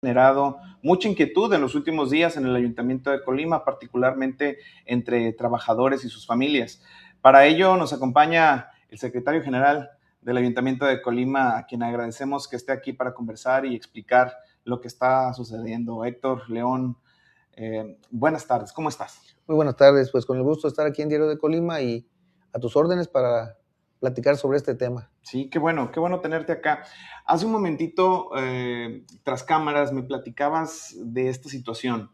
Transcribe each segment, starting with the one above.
generado mucha inquietud en los últimos días en el Ayuntamiento de Colima, particularmente entre trabajadores y sus familias. Para ello nos acompaña el secretario general del Ayuntamiento de Colima, a quien agradecemos que esté aquí para conversar y explicar lo que está sucediendo. Héctor León, buenas tardes, ¿cómo estás? Muy buenas tardes, pues con el gusto de estar aquí en Diario de Colima y a tus órdenes para platicar sobre este tema. Sí, qué bueno tenerte acá. Hace un momentito, tras cámaras, me platicabas de esta situación.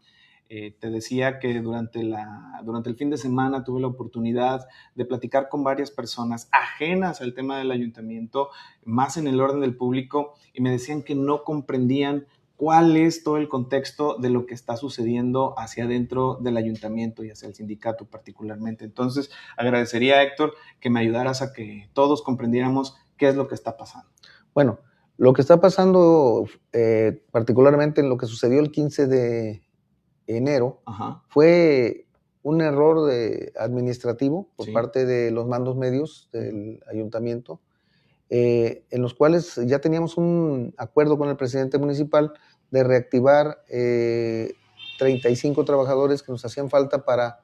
Te decía que durante el fin de semana tuve la oportunidad de platicar con varias personas ajenas al tema del ayuntamiento, más en el orden del público, y me decían que no comprendían cuál es todo el contexto de lo que está sucediendo hacia adentro del ayuntamiento y hacia el sindicato particularmente. Entonces, agradecería, Héctor, que me ayudaras a que todos comprendiéramos qué es lo que está pasando. Bueno, lo que está pasando, particularmente en lo que sucedió el 15 de enero, fue un error administrativo por parte de los mandos medios del ayuntamiento, en los cuales ya teníamos un acuerdo con el presidente municipal de reactivar 35 trabajadores que nos hacían falta para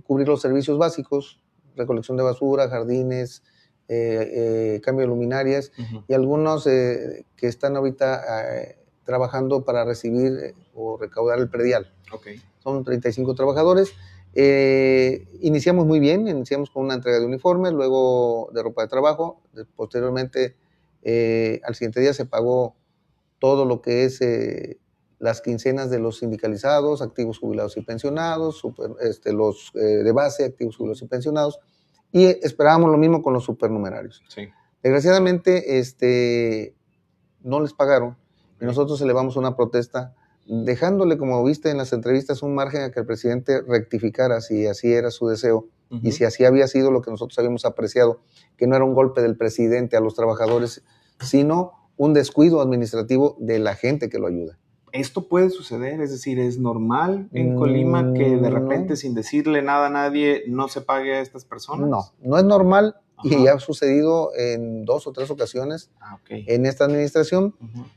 cubrir los servicios básicos, recolección de basura, jardines, cambio de luminarias, y algunos que están ahorita trabajando para recibir o recaudar el predial. Son 35 trabajadores. Iniciamos muy bien, iniciamos con una entrega de uniformes, luego de ropa de trabajo, posteriormente al siguiente día se pagó todo lo que es las quincenas de los sindicalizados, activos, jubilados y pensionados, los de base, activos, jubilados y pensionados, y esperábamos lo mismo con los supernumerarios. Sí. Desgraciadamente no les pagaron y nosotros elevamos una protesta dejándole, como viste en las entrevistas, un margen a que el presidente rectificara si así era su deseo y si así había sido lo que nosotros habíamos apreciado, que no era un golpe del presidente a los trabajadores, sino un descuido administrativo de la gente que lo ayuda. ¿Esto puede suceder? Es decir, ¿es normal en Colima que de repente, sin decirle nada a nadie, no se pague a estas personas? No, no es normal. Y ya ha sucedido en 2 o 3 ocasiones en esta administración,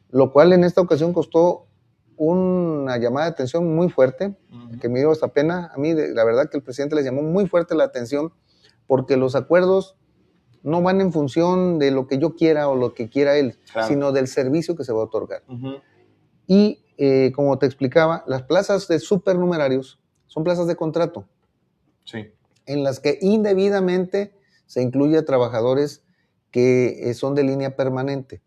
lo cual en esta ocasión costó una llamada de atención muy fuerte, que me dio hasta pena. A mí, la verdad que el presidente les llamó muy fuerte la atención, porque los acuerdos no van en función de lo que yo quiera o lo que quiera él, sino del servicio que se va a otorgar. Y como te explicaba, las plazas de supernumerarios son plazas de contrato, en las que indebidamente se incluye a trabajadores que son de línea permanente.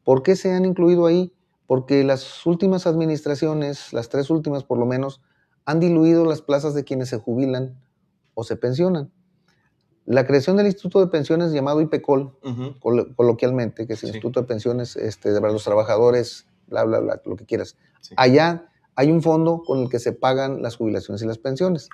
¿Por qué se han incluido ahí? Porque las últimas administraciones, las 3 últimas por lo menos, han diluido las plazas de quienes se jubilan o se pensionan. La creación del Instituto de Pensiones, llamado IPECOL, coloquialmente, que es el Instituto de Pensiones de los trabajadores, bla, bla, bla, lo que quieras. Allá hay un fondo con el que se pagan las jubilaciones y las pensiones.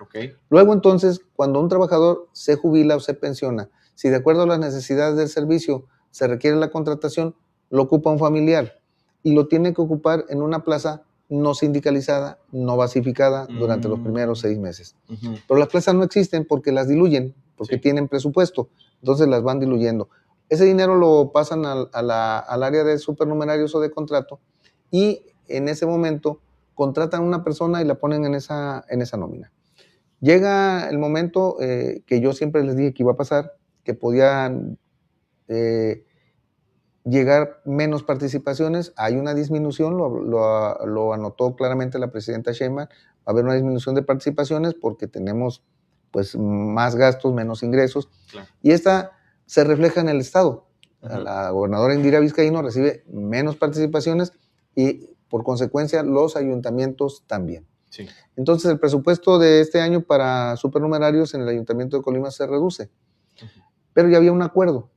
Luego, entonces, cuando un trabajador se jubila o se pensiona, si de acuerdo a las necesidades del servicio se requiere la contratación, lo ocupa un familiar y lo tiene que ocupar en una plaza no sindicalizada, no basificada durante los primeros 6 meses. Pero las plazas no existen porque las diluyen, porque tienen presupuesto, entonces las van diluyendo. Ese dinero lo pasan al área de supernumerarios o de contrato, y en ese momento contratan a una persona y la ponen en esa nómina. Llega el momento que yo siempre les dije que iba a pasar, que podían llegar menos participaciones. Hay una disminución, lo anotó claramente la presidenta Sheinbaum. Va a haber una disminución de participaciones porque tenemos pues más gastos, menos ingresos, y esta se refleja en el Estado. La gobernadora Indira Vizcaíno recibe menos participaciones y por consecuencia los ayuntamientos también. Entonces el presupuesto de este año para supernumerarios en el Ayuntamiento de Colima se reduce, pero ya había un acuerdo.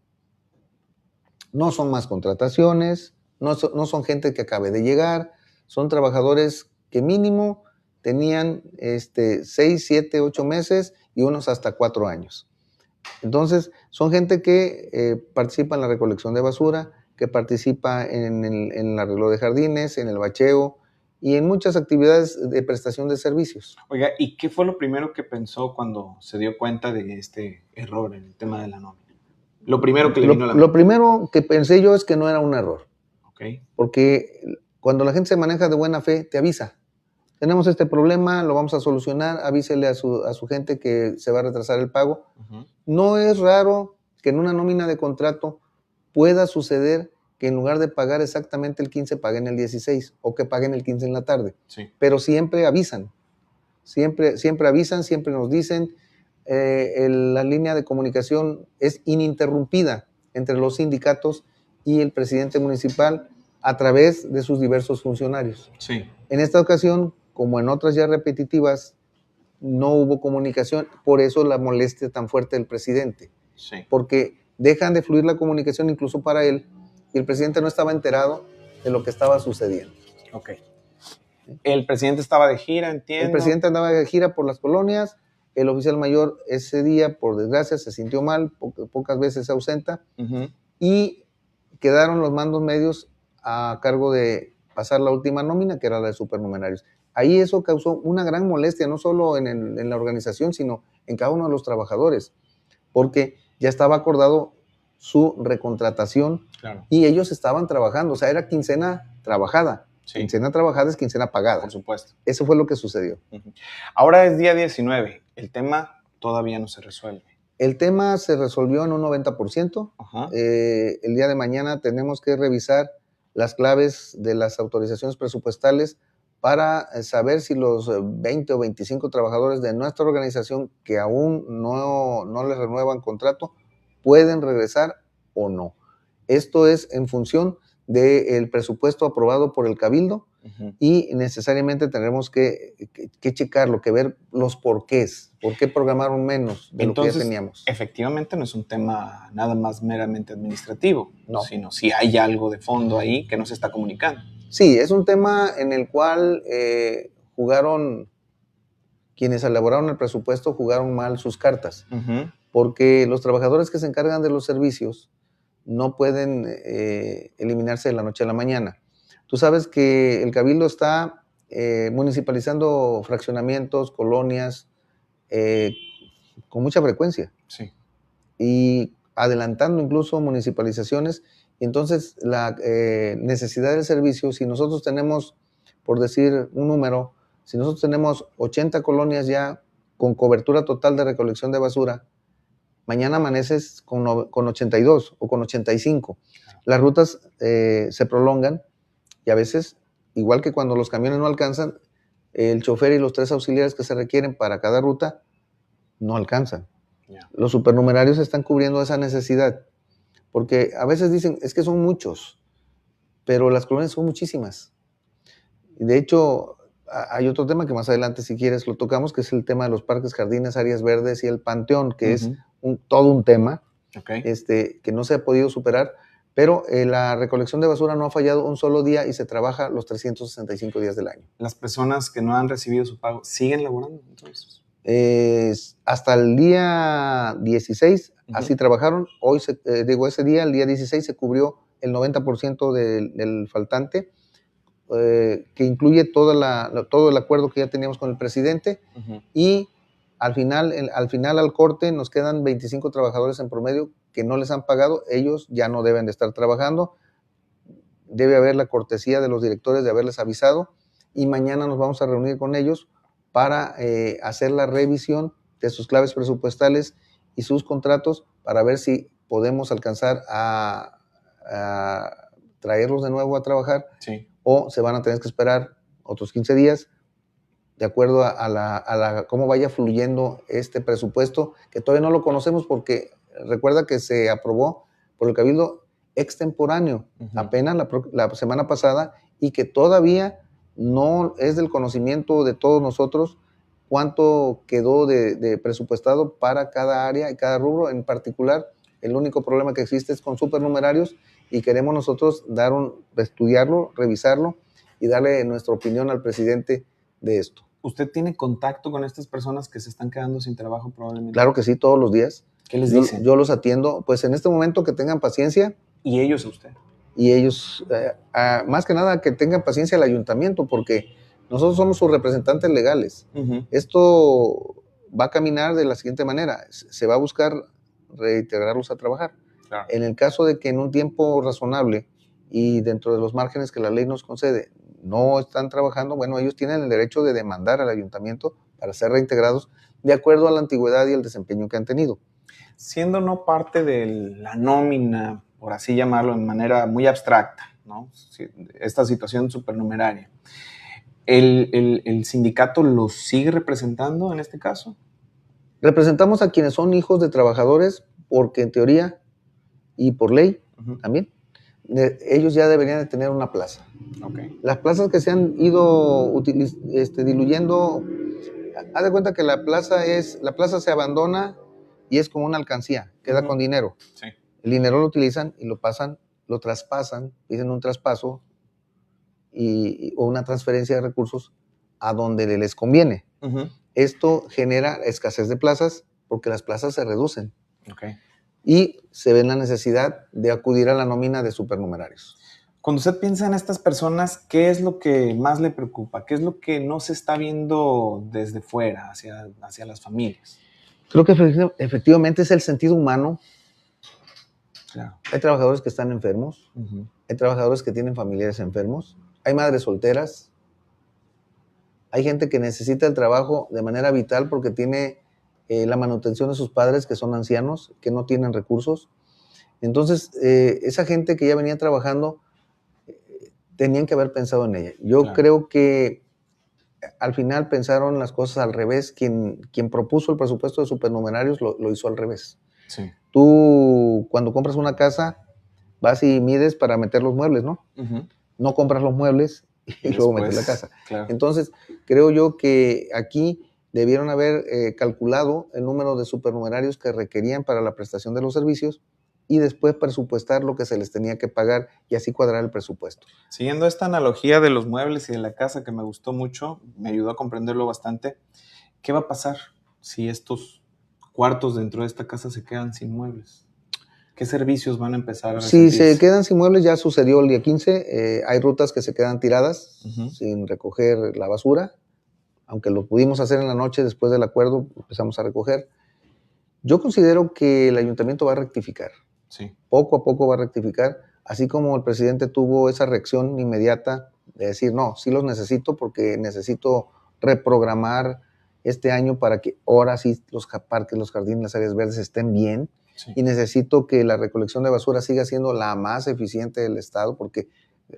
No son más contrataciones, no son gente que acabe de llegar, son trabajadores que mínimo tenían 6, 7, 8 meses y unos hasta 4 años. Entonces, son gente que participa en la recolección de basura, que participa en el arreglo de jardines, en el bacheo y en muchas actividades de prestación de servicios. Oiga, ¿y qué fue lo primero que pensó cuando se dio cuenta de este error en el tema de la nómina? Lo primero que le vino a la mente. Lo primero que pensé yo es que no era un error. Porque cuando la gente se maneja de buena fe, te avisa. Tenemos este problema, lo vamos a solucionar, avísele a su gente que se va a retrasar el pago. No es raro que en una nómina de contrato pueda suceder que en lugar de pagar exactamente el 15, paguen el 16 o que paguen el 15 en la tarde. Sí. Pero siempre avisan, siempre avisan, siempre nos dicen. La línea de comunicación es ininterrumpida entre los sindicatos y el presidente municipal a través de sus diversos funcionarios. Sí. En esta ocasión, como en otras ya repetitivas, no hubo comunicación, por eso la molestia tan fuerte del presidente. Sí. Porque dejan de fluir la comunicación incluso para él, y el presidente no estaba enterado de lo que estaba sucediendo. Ok. El presidente estaba de gira, entiendo. El presidente andaba de gira por las colonias, el oficial mayor ese día, por desgracia, se sintió mal, pocas veces se ausenta, y quedaron los mandos medios a cargo de pasar la última nómina, que era la de supernumerarios. Ahí eso causó una gran molestia, no solo en la organización, sino en cada uno de los trabajadores, porque ya estaba acordado su recontratación, claro, y ellos estaban trabajando, o sea, era quincena trabajada. Sí. Quincena trabajada es quincena pagada. Por supuesto. Eso fue lo que sucedió. Ahora es día 19, el tema todavía no se resuelve. El tema se resolvió en un 90%. El día de mañana tenemos que revisar las claves de las autorizaciones presupuestales para saber si los 20 o 25 trabajadores de nuestra organización que aún no les renuevan contrato pueden regresar o no. Esto es en función del presupuesto aprobado por el Cabildo, y necesariamente tendremos que checarlo, que ver los porqués, por qué programaron menos de Entonces, lo que ya teníamos. Efectivamente no es un tema nada más meramente administrativo, no, sino si hay algo de fondo ahí que no se está comunicando. Sí, es un tema en el cual jugaron, quienes elaboraron el presupuesto jugaron mal sus cartas, porque los trabajadores que se encargan de los servicios no pueden eliminarse de la noche a la mañana. Tú sabes que el Cabildo está municipalizando fraccionamientos, colonias, con mucha frecuencia. Sí. Y adelantando incluso municipalizaciones. Y entonces la necesidad del servicio, si nosotros tenemos, por decir un número, si nosotros tenemos 80 colonias ya con cobertura total de recolección de basura, mañana amaneces con 82 o con 85. Las rutas se prolongan y a veces, igual que cuando los camiones no alcanzan, el chofer y los 3 auxiliares que se requieren para cada ruta no alcanzan. Los supernumerarios están cubriendo esa necesidad, porque a veces dicen, es que son muchos, pero las colonias son muchísimas. De hecho, hay otro tema que más adelante, si quieres, lo tocamos, que es el tema de los parques, jardines, áreas verdes y el panteón, que es todo un tema que no se ha podido superar, pero la recolección de basura no ha fallado un solo día y se trabaja los 365 días del año. ¿Las personas que no han recibido su pago siguen laborando entonces? Hasta el día 16, así trabajaron. Hoy, ese día, el día 16, se cubrió el 90% del faltante, que incluye todo el acuerdo que ya teníamos con el presidente, y al final, al corte, nos quedan 25 trabajadores en promedio que no les han pagado. Ellos ya no deben de estar trabajando. Debe haber la cortesía de los directores de haberles avisado, y mañana nos vamos a reunir con ellos para hacer la revisión de sus claves presupuestales y sus contratos para ver si podemos alcanzar a traerlos de nuevo a trabajar, o se van a tener que esperar otros 15 días, de acuerdo a cómo vaya fluyendo este presupuesto, que todavía no lo conocemos porque recuerda que se aprobó por el Cabildo extemporáneo apenas la semana pasada, y que todavía no es del conocimiento de todos nosotros cuánto quedó de presupuestado para cada área y cada rubro. En particular, el único problema que existe es con supernumerarios, y queremos nosotros estudiarlo, revisarlo y darle nuestra opinión al presidente de esto. ¿Usted tiene contacto con estas personas que se están quedando sin trabajo probablemente? Claro que sí, todos los días. ¿Qué les dicen? Yo los atiendo, pues en este momento que tengan paciencia. ¿Y ellos a usted? Y ellos, más que nada, que tengan paciencia al ayuntamiento, porque nosotros somos sus representantes legales. Esto va a caminar de la siguiente manera: se va a buscar reintegrarlos a trabajar. Claro. En el caso de que en un tiempo razonable y dentro de los márgenes que la ley nos concede no están trabajando, bueno, ellos tienen el derecho de demandar al ayuntamiento para ser reintegrados de acuerdo a la antigüedad y el desempeño que han tenido. Siendo no parte de la nómina, por así llamarlo, de manera muy abstracta, ¿no? Esta situación supernumeraria, ¿el sindicato los sigue representando en este caso? Representamos a quienes son hijos de trabajadores porque en teoría y por ley también, ellos ya deberían de tener una plaza. Okay. Las plazas que se han ido diluyendo, haz de cuenta que la plaza se abandona y es como una alcancía, queda con dinero. Sí. El dinero lo utilizan y lo traspasan, dicen un traspaso o una transferencia de recursos a donde les conviene. Esto genera escasez de plazas porque las plazas se reducen. Okay. Y se ve la necesidad de acudir a la nómina de supernumerarios. Cuando usted piensa en estas personas, ¿qué es lo que más le preocupa? ¿Qué es lo que no se está viendo desde fuera hacia las familias? Creo que efectivamente es el sentido humano. Claro. Hay trabajadores que están enfermos, hay trabajadores que tienen familiares enfermos, hay madres solteras, hay gente que necesita el trabajo de manera vital porque tiene la manutención de sus padres que son ancianos, que no tienen recursos. Entonces, esa gente que ya venía trabajando, tenían que haber pensado en ella. Yo creo que al final pensaron las cosas al revés. Quien propuso el presupuesto de supernumerarios lo hizo al revés. Sí. Tú, cuando compras una casa, vas y mides para meter los muebles, ¿no? No compras los muebles y luego metes la casa. Claro. Entonces, creo yo que aquí debieron haber calculado el número de supernumerarios que requerían para la prestación de los servicios y después presupuestar lo que se les tenía que pagar y así cuadrar el presupuesto. Siguiendo esta analogía de los muebles y de la casa que me gustó mucho, me ayudó a comprenderlo bastante, ¿qué va a pasar si estos cuartos dentro de esta casa se quedan sin muebles? ¿Qué servicios van a empezar a resentirse? Si se quedan sin muebles, ya sucedió el día 15, hay rutas que se quedan tiradas sin recoger la basura, aunque lo pudimos hacer en la noche después del acuerdo, empezamos a recoger. Yo considero que el ayuntamiento va a rectificar. Sí. Poco a poco va a rectificar, así como el presidente tuvo esa reacción inmediata de decir, no, sí los necesito porque necesito reprogramar este año para que ahora sí los parques, los jardines, las áreas verdes estén bien. Sí. Y necesito que la recolección de basura siga siendo la más eficiente del estado porque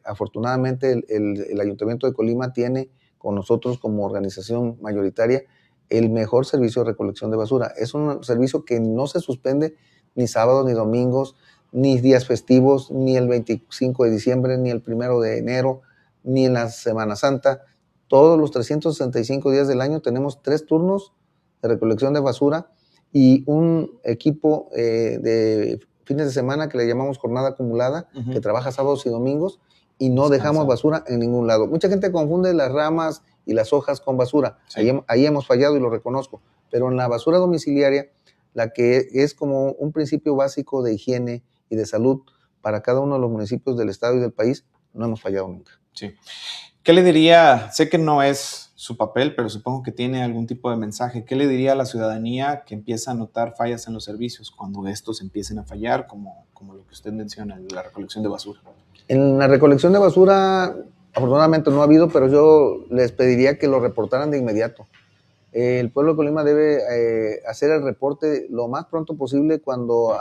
afortunadamente el Ayuntamiento de Colima tiene con nosotros como organización mayoritaria el mejor servicio de recolección de basura. Es un servicio que no se suspende ni sábados, ni domingos, ni días festivos, ni el 25 de diciembre, ni el 1 de enero, ni en la Semana Santa. Todos los 365 días del año tenemos 3 turnos de recolección de basura y un equipo de fines de semana que le llamamos jornada acumulada, que trabaja sábados y domingos y no dejamos basura en ningún lado. Mucha gente confunde las ramas y las hojas con basura. Sí. Ahí hemos fallado y lo reconozco. Pero en la basura domiciliaria, la que es como un principio básico de higiene y de salud para cada uno de los municipios del estado y del país, no hemos fallado nunca. Sí. ¿Qué le diría? Sé que no es su papel, pero supongo que tiene algún tipo de mensaje. ¿Qué le diría a la ciudadanía que empieza a notar fallas en los servicios cuando estos empiecen a fallar, como lo que usted menciona, la recolección de basura? En la recolección de basura, afortunadamente no ha habido, pero yo les pediría que lo reportaran de inmediato. El pueblo de Colima debe hacer el reporte lo más pronto posible cuando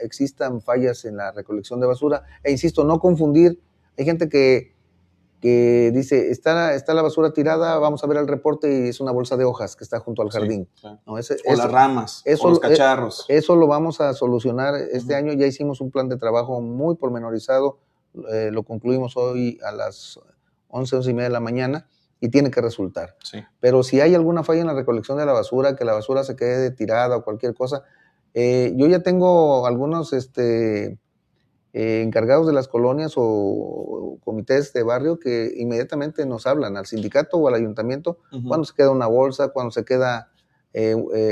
existan fallas en la recolección de basura. E insisto, no confundir. Hay gente que dice, está la basura tirada, vamos a ver el reporte y es una bolsa de hojas que está junto al jardín. Sí, claro. No, o las ramas, o los cacharros. Eso lo vamos a solucionar este año. Ya hicimos un plan de trabajo muy pormenorizado. Lo concluimos hoy a las 11:30 de la mañana. Y tiene que resultar. Sí. Pero si hay alguna falla en la recolección de la basura, que la basura se quede tirada o cualquier cosa, yo ya tengo algunos encargados de las colonias o comités de barrio que inmediatamente nos hablan al sindicato o al ayuntamiento cuando se queda una bolsa, cuando se queda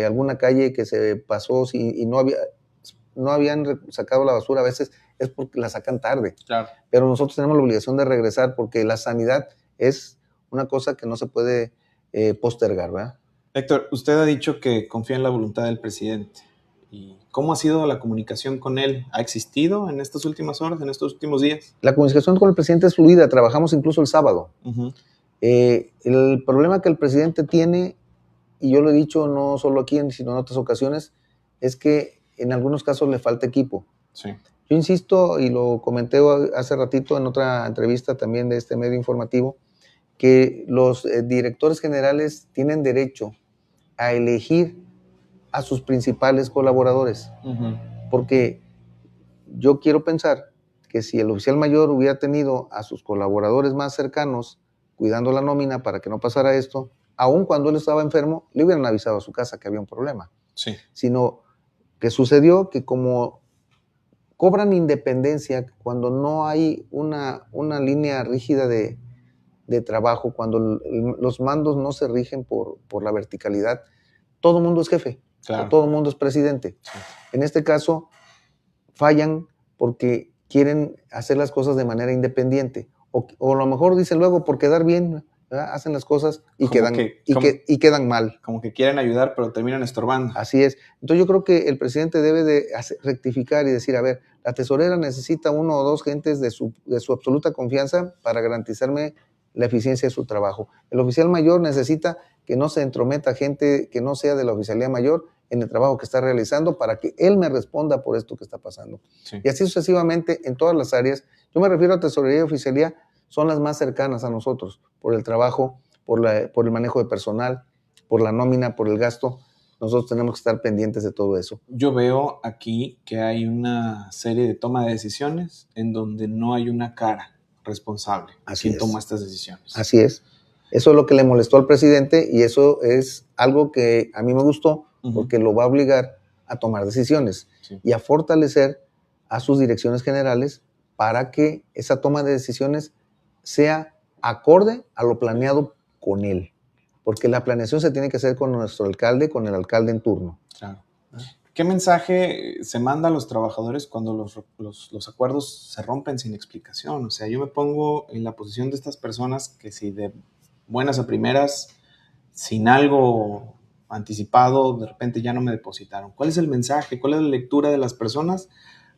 alguna calle que se pasó y no habían sacado la basura. A veces es porque la sacan tarde. Claro. Pero nosotros tenemos la obligación de regresar porque la sanidad es una cosa que no se puede postergar, ¿verdad? Héctor, usted ha dicho que confía en la voluntad del presidente ¿Y cómo ha sido la comunicación con él? ¿Ha existido en estas últimas horas, en estos últimos días? La comunicación con el presidente es fluida, trabajamos incluso el sábado. El problema que el presidente tiene, y yo lo he dicho no solo aquí, sino en otras ocasiones, es que en algunos casos le falta equipo. Sí. Yo insisto, y lo comenté hace ratito en otra entrevista también de este medio informativo, que los directores generales tienen derecho a elegir a sus principales colaboradores. Porque yo quiero pensar que si el oficial mayor hubiera tenido a sus colaboradores más cercanos cuidando la nómina para que no pasara esto, aun cuando él estaba enfermo, le hubieran avisado a su casa que había un problema. Sí. Sino que sucedió que como cobran independencia cuando no hay una línea rígida de trabajo, cuando los mandos no se rigen por la verticalidad, todo el mundo es jefe, claro, o todo el mundo es presidente. Sí. En este caso, fallan porque quieren hacer las cosas de manera independiente, o a lo mejor dicen luego por quedar bien, ¿verdad? Hacen las cosas y quedan mal. Como que quieren ayudar, pero terminan estorbando. Así es. Entonces yo creo que el presidente debe de rectificar y decir, a ver, la tesorera necesita 1 o 2 gentes de su absoluta confianza para garantizarme la eficiencia de su trabajo. El oficial mayor necesita que no se entrometa gente que no sea de la oficialía mayor en el trabajo que está realizando para que él me responda por esto que está pasando. Sí. Y así sucesivamente en todas las áreas. Yo me refiero a tesorería y oficialía, son las más cercanas a nosotros por el trabajo, por el manejo de personal, por la nómina, por el gasto. Nosotros tenemos que estar pendientes de todo eso. Yo veo aquí que hay una serie de toma de decisiones en donde no hay una cara responsable. Así ¿Quién toma estas decisiones? Así es. Eso es lo que le molestó al presidente y eso es algo que a mí me gustó porque lo va a obligar a tomar decisiones y a fortalecer a sus direcciones generales para que esa toma de decisiones sea acorde a lo planeado con él. Porque la planeación se tiene que hacer con nuestro alcalde, con el alcalde en turno. Claro. ¿Qué mensaje se manda a los trabajadores cuando los acuerdos se rompen sin explicación? O sea, yo me pongo en la posición de estas personas que si de buenas a primeras, sin algo anticipado, de repente ya no me depositaron. ¿Cuál es el mensaje? ¿Cuál es la lectura de las personas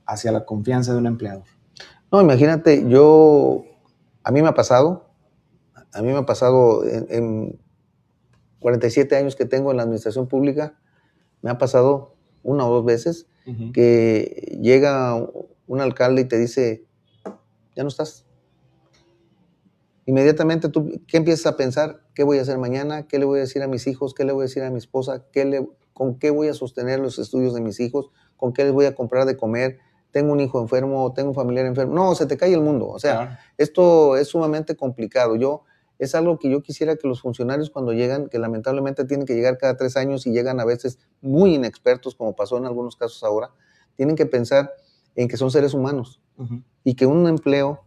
hacia la confianza de un empleador? No, imagínate, a mí me ha pasado en 47 años que tengo en la administración pública, me ha pasado 1 o 2 veces que llega un alcalde y te dice, ya no estás. Inmediatamente tú, ¿qué empiezas a pensar? ¿Qué voy a hacer mañana? ¿Qué le voy a decir a mis hijos? ¿Qué le voy a decir a mi esposa? ¿Con qué voy a sostener los estudios de mis hijos? ¿Con qué les voy a comprar de comer? ¿Tengo un hijo enfermo? ¿Tengo un familiar enfermo? No, se te cae el mundo. O sea, claro, esto es sumamente complicado. Es algo que yo quisiera que los funcionarios cuando llegan, que lamentablemente tienen que llegar cada 3 años y llegan a veces muy inexpertos, como pasó en algunos casos ahora, tienen que pensar en que son seres humanos y que un empleo,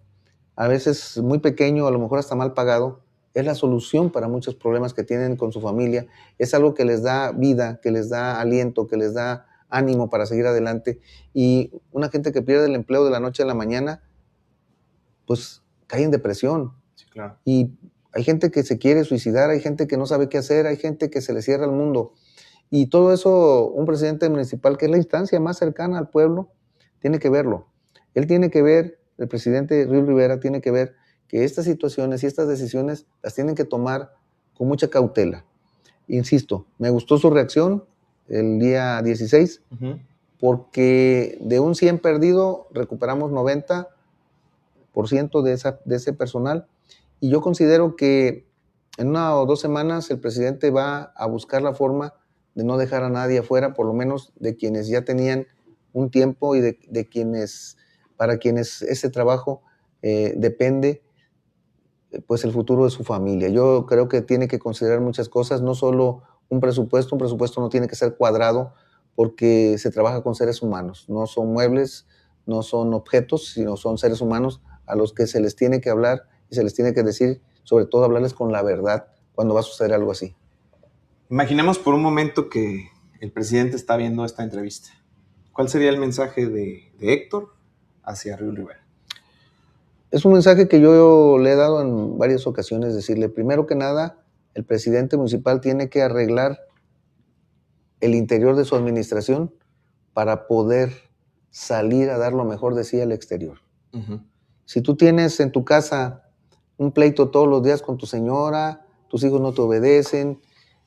a veces muy pequeño, a lo mejor hasta mal pagado, es la solución para muchos problemas que tienen con su familia. Es algo que les da vida, que les da aliento, que les da ánimo para seguir adelante. Y una gente que pierde el empleo de la noche a la mañana, pues cae en depresión. Sí, claro. Y hay gente que se quiere suicidar, hay gente que no sabe qué hacer, hay gente que se le cierra el mundo. Y todo eso, un presidente municipal, que es la instancia más cercana al pueblo, tiene que verlo. Él tiene que ver, el presidente Riul Rivera tiene que ver que estas situaciones y estas decisiones las tienen que tomar con mucha cautela. Insisto, me gustó su reacción el día 16, porque de un 100 perdido recuperamos 90% de ese personal. Y yo considero que en 1 o 2 semanas el presidente va a buscar la forma de no dejar a nadie afuera, por lo menos de quienes ya tenían un tiempo y de quienes, para quienes ese trabajo depende, pues el futuro de su familia. Yo creo que tiene que considerar muchas cosas, no solo un presupuesto no tiene que ser cuadrado porque se trabaja con seres humanos, no son muebles, no son objetos, sino son seres humanos a los que se les tiene que hablar y se les tiene que decir, sobre todo hablarles con la verdad cuando va a suceder algo así. Imaginemos por un momento que el presidente está viendo esta entrevista. ¿Cuál sería el mensaje de Héctor hacia Riul Rivera? Es un mensaje que yo le he dado en varias ocasiones, decirle, primero que nada, el presidente municipal tiene que arreglar el interior de su administración para poder salir a dar lo mejor de sí al exterior. Si tú tienes en tu casa un pleito todos los días con tu señora, tus hijos no te obedecen,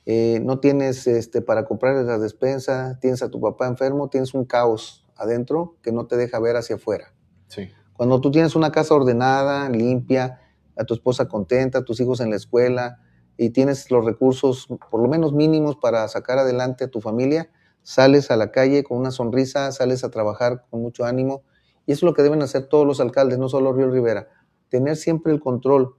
no tienes para comprarles la despensa, tienes a tu papá enfermo, tienes un caos adentro que no te deja ver hacia afuera. Sí. Cuando tú tienes una casa ordenada, limpia, a tu esposa contenta, a tus hijos en la escuela y tienes los recursos por lo menos mínimos para sacar adelante a tu familia, sales a la calle con una sonrisa, sales a trabajar con mucho ánimo, y eso es lo que deben hacer todos los alcaldes, no solo Río Rivera, tener siempre el control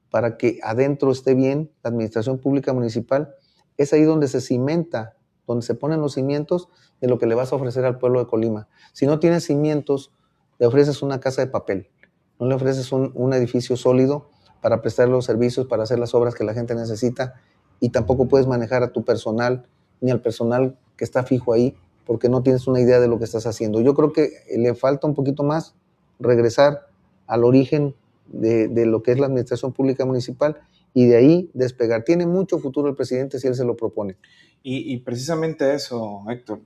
para que adentro esté bien la administración pública municipal. Es ahí donde se cimenta, donde se ponen los cimientos de lo que le vas a ofrecer al pueblo de Colima. Si no tienes cimientos, le ofreces una casa de papel, no le ofreces un edificio sólido para prestar los servicios, para hacer las obras que la gente necesita, y tampoco puedes manejar a tu personal, ni al personal que está fijo ahí, porque no tienes una idea de lo que estás haciendo. Yo creo que le falta un poquito más regresar al origen de lo que es la administración pública municipal y de ahí despegar. Tiene mucho futuro el presidente si él se lo propone. Y precisamente eso, Héctor,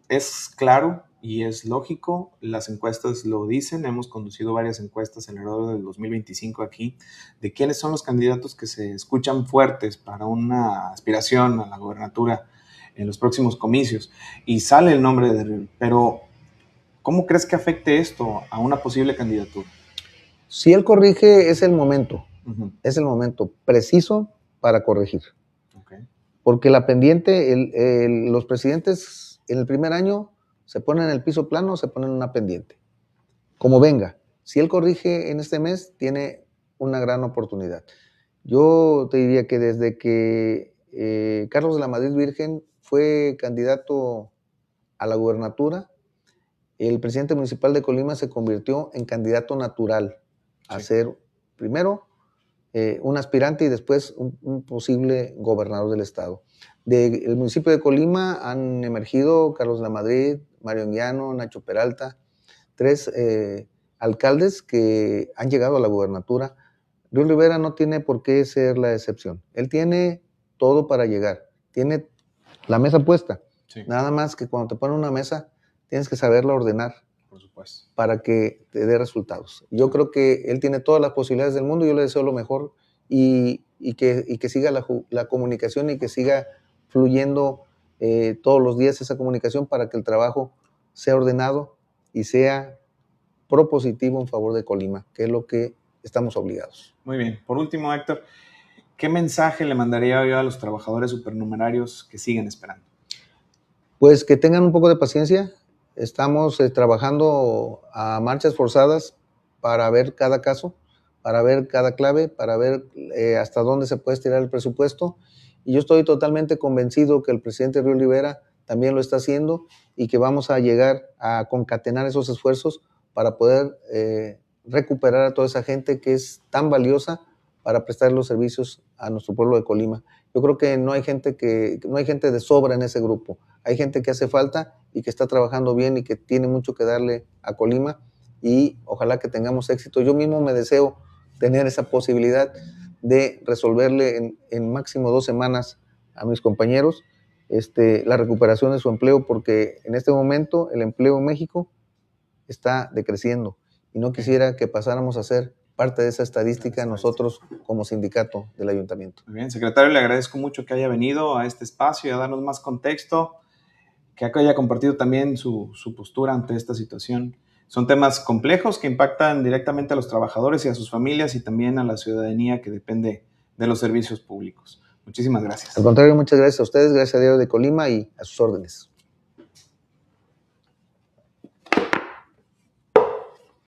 es claro y es lógico, las encuestas lo dicen, hemos conducido varias encuestas alrededor del 2025 aquí, de quiénes son los candidatos que se escuchan fuertes para una aspiración a la gobernatura en los próximos comicios, y sale el nombre de... Pero, ¿cómo crees que afecte esto a una posible candidatura? Si él corrige, es el momento preciso para corregir. Okay. Porque la pendiente, los presidentes en el primer año se ponen en el piso plano, se ponen en una pendiente. Como venga, si él corrige en este mes, tiene una gran oportunidad. Yo te diría que desde que Carlos de la Madrid Virgen fue candidato a la gubernatura, el presidente municipal de Colima se convirtió en candidato natural a ser primero un aspirante y después un posible gobernador del estado. Del municipio de Colima han emergido Carlos de la Madrid, Mario Anguiano, Nacho Peralta, 3 alcaldes que han llegado a la gubernatura. Río Rivera no tiene por qué ser la excepción. Él tiene todo para llegar, tiene la mesa puesta. Sí. Nada más que cuando te ponen una mesa, tienes que saberla ordenar. Por supuesto. Para que te dé resultados. Yo creo que él tiene todas las posibilidades del mundo, yo le deseo lo mejor y que siga la comunicación y que siga fluyendo todos los días esa comunicación para que el trabajo sea ordenado y sea propositivo en favor de Colima, que es lo que estamos obligados. Muy bien. Por último, Héctor, ¿qué mensaje le mandaría yo a los trabajadores supernumerarios que siguen esperando? Pues que tengan un poco de paciencia. Estamos trabajando a marchas forzadas para ver cada caso, para ver cada clave, para ver hasta dónde se puede estirar el presupuesto. Y yo estoy totalmente convencido que el presidente Río Rivera también lo está haciendo y que vamos a llegar a concatenar esos esfuerzos para poder recuperar a toda esa gente que es tan valiosa para prestar los servicios a nuestro pueblo de Colima. Yo creo que no hay gente de sobra en ese grupo. Hay gente que hace falta y que está trabajando bien y que tiene mucho que darle a Colima, y ojalá que tengamos éxito. Yo mismo me deseo tener esa posibilidad de resolverle en máximo 2 semanas a mis compañeros la recuperación de su empleo, porque en este momento el empleo en México está decreciendo y no quisiera que pasáramos a ser parte de esa estadística nosotros como sindicato del ayuntamiento. Muy bien, secretario, le agradezco mucho que haya venido a este espacio y a darnos más contexto, que haya compartido también su postura ante esta situación. Son temas complejos que impactan directamente a los trabajadores y a sus familias y también a la ciudadanía que depende de los servicios públicos. Muchísimas gracias. Al contrario, muchas gracias a ustedes, gracias a Diario de Colima y a sus órdenes.